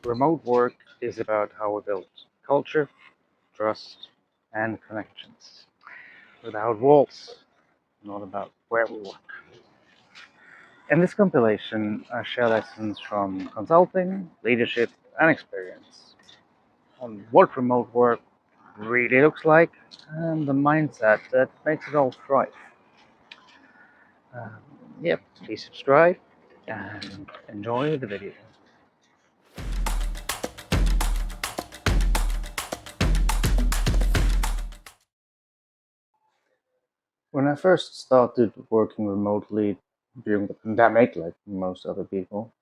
Remote work is about how we build culture, trust, and connections without walls, not about where we work. In this compilation, I share lessons from consulting, leadership, and experience on what remote work really looks like and the mindset that makes it all thrive. Um, yep, please subscribe and enjoy the video. When I first started working remotely during the pandemic, like most other people,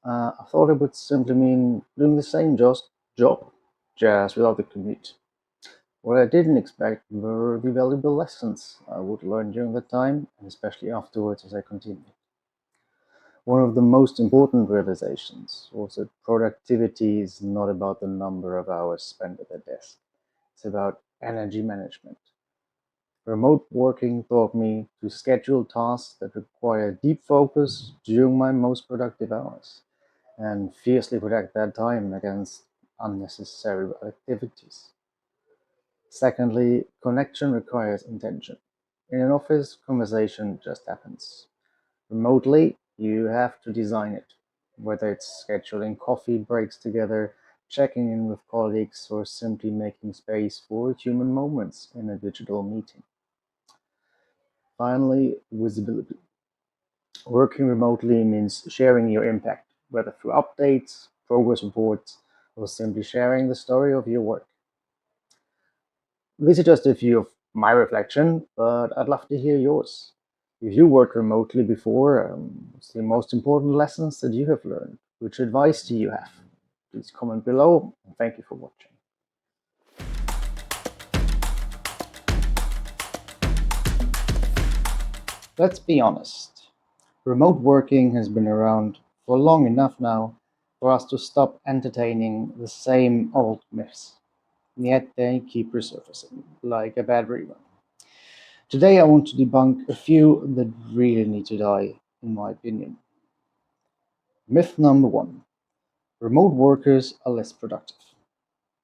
I thought it would simply mean doing the same job, just without the commute. What I didn't expect were the valuable lessons I would learn during that time, and especially afterwards as I continued. One of the most important realizations was that productivity is not about the number of hours spent at the desk. It's about energy management. Remote working taught me to schedule tasks that require deep focus during my most productive hours and fiercely protect that time against unnecessary activities. Secondly, connection requires intention. In an office, conversation just happens. Remotely, you have to design it, whether it's scheduling coffee breaks together, checking in with colleagues, or simply making space for human moments in a digital meeting. Finally, visibility. Working remotely means sharing your impact, whether through updates, progress reports, or simply sharing the story of your work. These are just a few of my reflection, but I'd love to hear yours. If you worked remotely before, what's the most important lessons that you have learned? Which advice do you have? Please comment below, and thank you for watching. Let's be honest. Remote working has been around for long enough now for us to stop entertaining the same old myths. Yet they keep resurfacing, like a bad rerun. Today I want to debunk a few that really need to die, in my opinion. Myth number one: remote workers are less productive.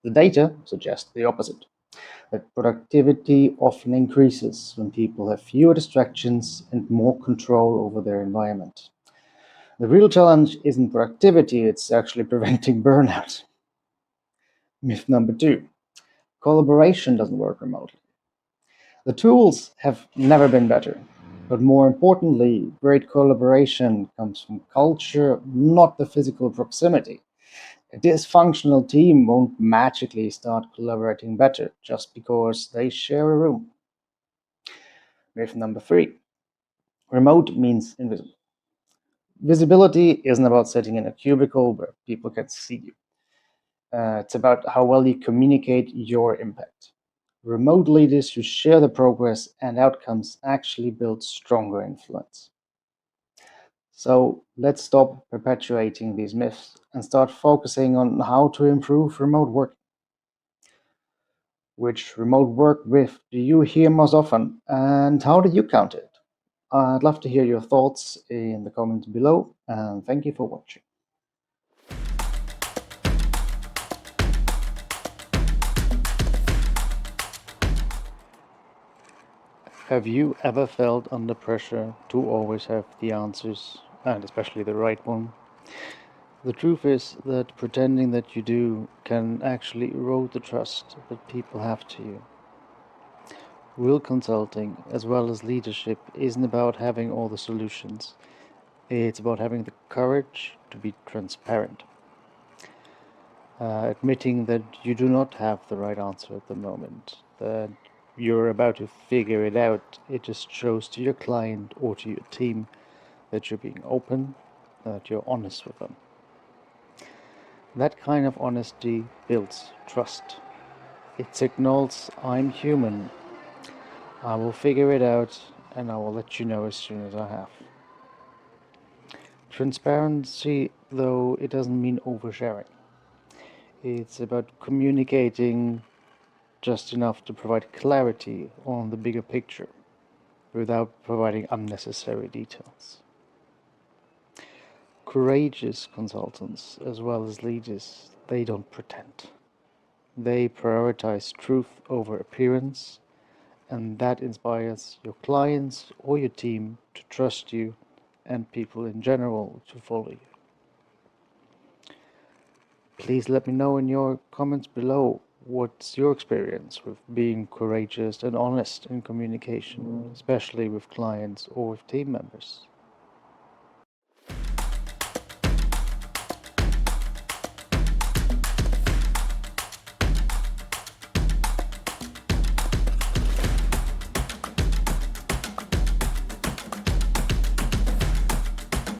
The data suggests the opposite, that productivity often increases when people have fewer distractions and more control over their environment. The real challenge isn't productivity, it's actually preventing burnout. Myth number two: collaboration doesn't work remotely. The tools have never been better, but more importantly, great collaboration comes from culture, not the physical proximity. A dysfunctional team won't magically start collaborating better just because they share a room. Myth number three: remote means invisible. Visibility isn't about sitting in a cubicle where people can see you. It's about how well you communicate your impact. Remote leaders who share the progress and outcomes actually build stronger influence. So let's stop perpetuating these myths and start focusing on how to improve remote work. Which remote work myth do you hear most often, and how do you counter it? I'd love to hear your thoughts in the comments below, and thank you for watching. Have you ever felt under pressure to always have the answers, and especially the right one? The truth is that pretending that you do can actually erode the trust that people have to you. Real consulting, as well as leadership, isn't about having all the solutions. It's about having the courage to be transparent. Admitting that you do not have the right answer at the moment, that you're about to figure it out. It just shows to your client or to your team that you're being open, that you're honest with them. That kind of honesty builds trust. It signals, I'm human, I will figure it out, and I will let you know as soon as I have. Transparency, though, it doesn't mean oversharing. It's about communicating just enough to provide clarity on the bigger picture without providing unnecessary details. Courageous consultants, as well as leaders, they don't pretend. They prioritize truth over appearance, and that inspires your clients or your team to trust you and people in general to follow you. Please let me know in your comments below what's your experience with being courageous and honest in communication, especially with clients or with team members.